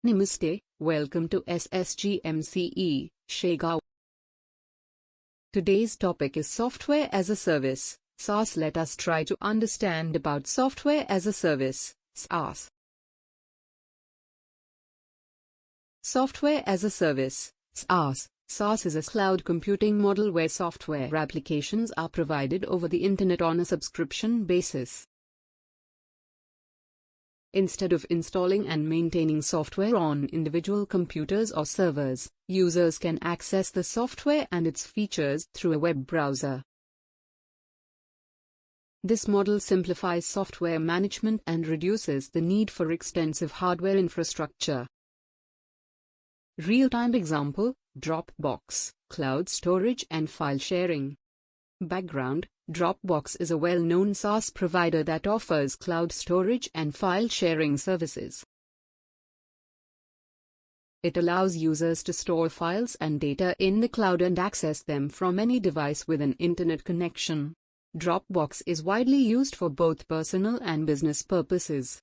Namaste, welcome to SSGMCE, Shega. Today's topic is Software as a Service, SaaS. Let us try to understand about Software as a Service, SaaS. Software as a Service, SaaS. SaaS is a cloud computing model where software applications are provided over the internet on a subscription basis. Instead of installing and maintaining software on individual computers or servers, users can access the software and its features through a web browser. This model simplifies software management and reduces the need for extensive hardware infrastructure. Real-time example: Dropbox, cloud storage and file sharing. Background: Dropbox is a well-known SaaS provider that offers cloud storage and file sharing services. It allows users to store files and data in the cloud and access them from any device with an internet connection. Dropbox is widely used for both personal and business purposes.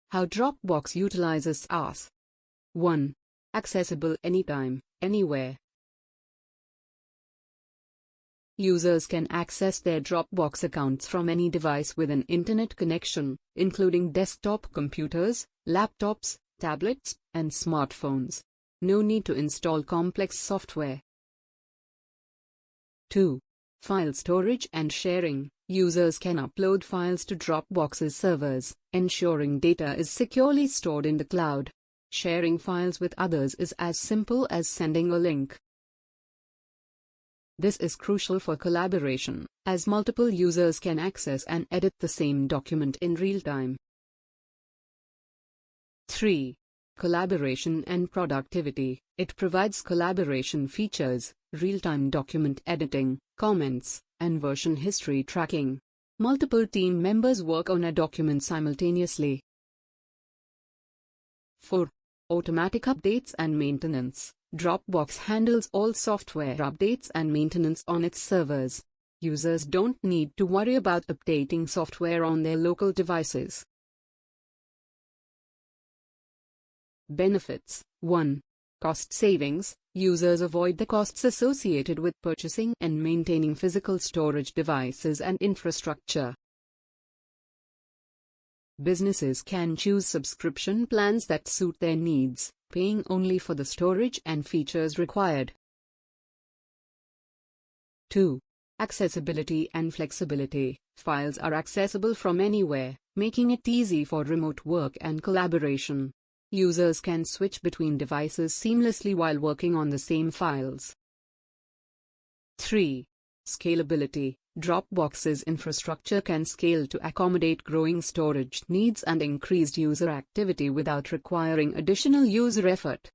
How Dropbox utilizes SaaS. 1. Accessible anytime, anywhere. Users can access their Dropbox accounts from any device with an internet connection, including desktop computers, laptops, tablets, and smartphones. No need to install complex software. 2. File storage and sharing. Users can upload files to Dropbox's servers, ensuring data is securely stored in the cloud. Sharing files with others is as simple as sending a link. This is crucial for collaboration, as multiple users can access and edit the same document in real time. 3. Collaboration and productivity. It provides collaboration features, real-time document editing, comments, and version history tracking. Multiple team members work on a document simultaneously. 4. Automatic updates and maintenance. Dropbox handles all software updates and maintenance on its servers. Users don't need to worry about updating software on their local devices. Benefits. 1. Cost savings. Users avoid the costs associated with purchasing and maintaining physical storage devices and infrastructure. Businesses can choose subscription plans that suit their needs, paying only for the storage and features required. 2. Accessibility and flexibility. Files are accessible from anywhere, making it easy for remote work and collaboration. Users can switch between devices seamlessly while working on the same files. 3. Scalability. Dropbox's infrastructure can scale to accommodate growing storage needs and increased user activity without requiring additional user effort.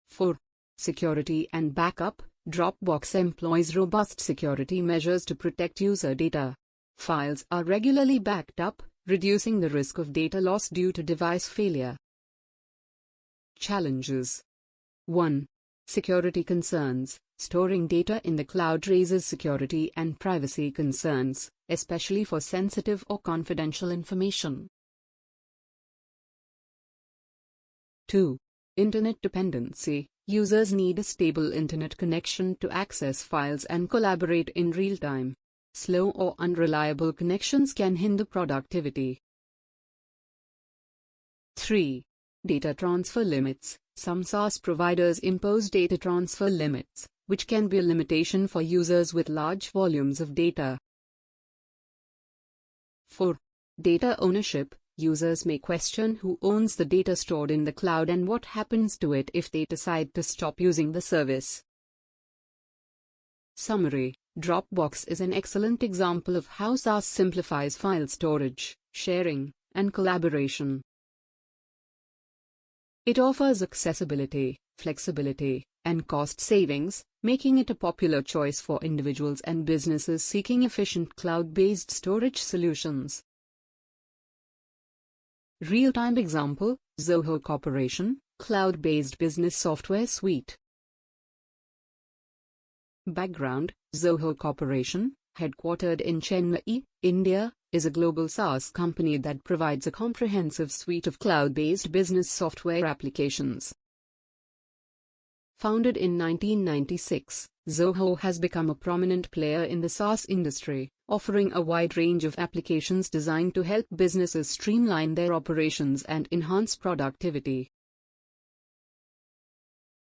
4. Security and backup. Dropbox employs robust security measures to protect user data. Files are regularly backed up, reducing the risk of data loss due to device failure. Challenges. 1. Security concerns. Storing data in the cloud raises security and privacy concerns, especially for sensitive or confidential information. 2. Internet dependency. Users need a stable internet connection to access files and collaborate in real time. Slow or unreliable connections can hinder productivity. 3. Data transfer limits. Some SaaS providers impose data transfer limits, which can be a limitation for users with large volumes of data. 4. Data ownership. Users may question who owns the data stored in the cloud and what happens to it if they decide to stop using the service. Summary. Dropbox is an excellent example of how SaaS simplifies file storage, sharing, and collaboration. It offers accessibility, flexibility, and cost savings, making it a popular choice for individuals and businesses seeking efficient cloud-based storage solutions. Real-time example: Zoho Corporation, cloud-based business software suite. Background: Zoho Corporation, headquartered in Chennai, India, is a global SaaS company that provides a comprehensive suite of cloud-based business software applications. Founded in 1996, Zoho has become a prominent player in the SaaS industry, offering a wide range of applications designed to help businesses streamline their operations and enhance productivity.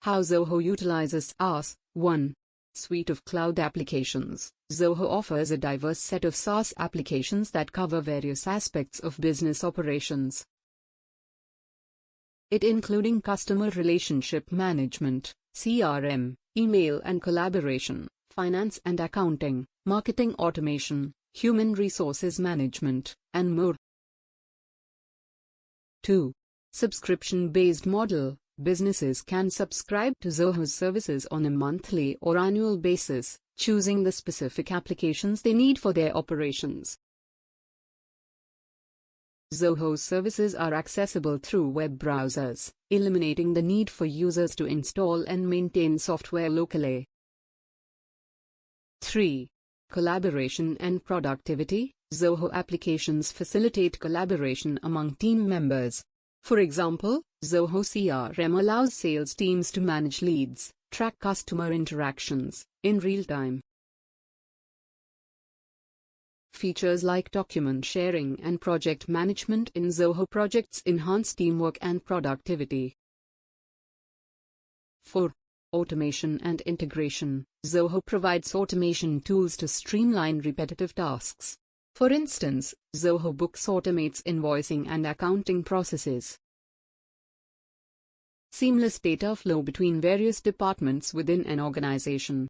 How Zoho utilizes SaaS. 1. Suite of cloud applications. Zoho offers a diverse set of SaaS applications that cover various aspects of business operations. It including customer relationship management, CRM, email and collaboration, finance and accounting, marketing automation, human resources management, and more. 2. Subscription-based model. Businesses can subscribe to Zoho's services on a monthly or annual basis, choosing the specific applications they need for their operations. Zoho's services are accessible through web browsers, eliminating the need for users to install and maintain software locally. 3. Collaboration and productivity. Zoho applications facilitate collaboration among team members. For example, Zoho CRM allows sales teams to manage leads, track customer interactions in real time. Features like document sharing and project management in Zoho projects enhance teamwork and productivity. 4. Automation and integration. Zoho provides automation tools to streamline repetitive tasks. For instance, Zoho Books automates invoicing and accounting processes. Seamless data flow between various departments within an organization.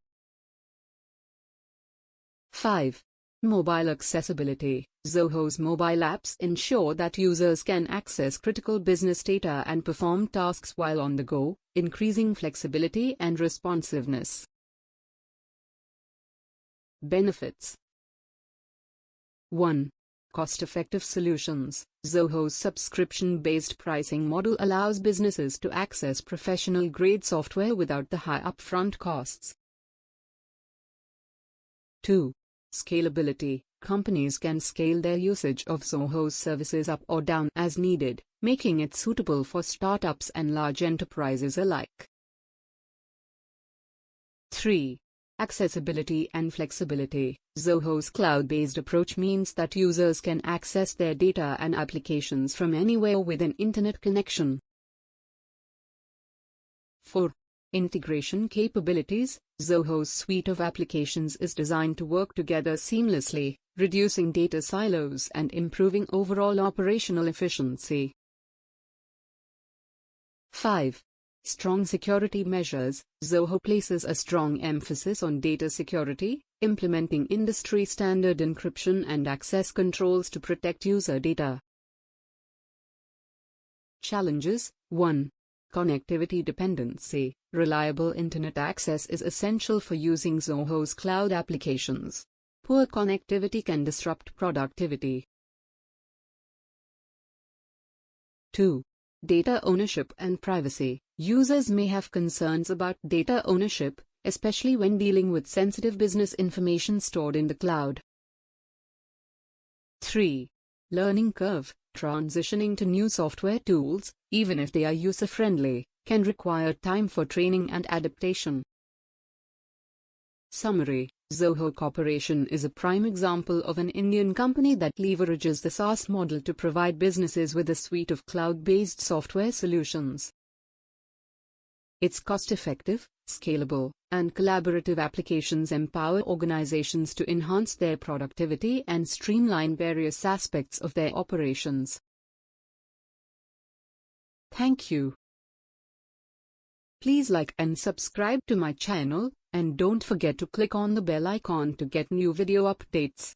5. Mobile accessibility. Zoho's mobile apps ensure that users can access critical business data and perform tasks while on the go, increasing flexibility and responsiveness. Benefits. 1. Cost-effective solutions. Zoho's subscription-based pricing model allows businesses to access professional-grade software without the high upfront costs. 2. Scalability. Companies can scale their usage of Zoho's services up or down as needed, making it suitable for startups and large enterprises alike. 3. Accessibility and flexibility. Zoho's cloud-based approach means that users can access their data and applications from anywhere with an internet connection. 4. Integration capabilities. Zoho's suite of applications is designed to work together seamlessly, reducing data silos and improving overall operational efficiency. 5. Strong security measures. Zoho places a strong emphasis on data security, implementing industry-standard encryption and access controls to protect user data. Challenges. 1. Connectivity dependency. Reliable internet access is essential for using Zoho's cloud applications. Poor connectivity can disrupt productivity. 2. Data ownership and privacy. Users may have concerns about data ownership, especially when dealing with sensitive business information stored in the cloud. 3. Learning curve. Transitioning to new software tools, even if they are user-friendly, can require time for training and adaptation. Summary. Zoho Corporation is a prime example of an Indian company that leverages the SaaS model to provide businesses with a suite of cloud-based software solutions. Its cost-effective, scalable, and collaborative applications empower organizations to enhance their productivity and streamline various aspects of their operations. Thank you. Please like and subscribe to my channel, and don't forget to click on the bell icon to get new video updates.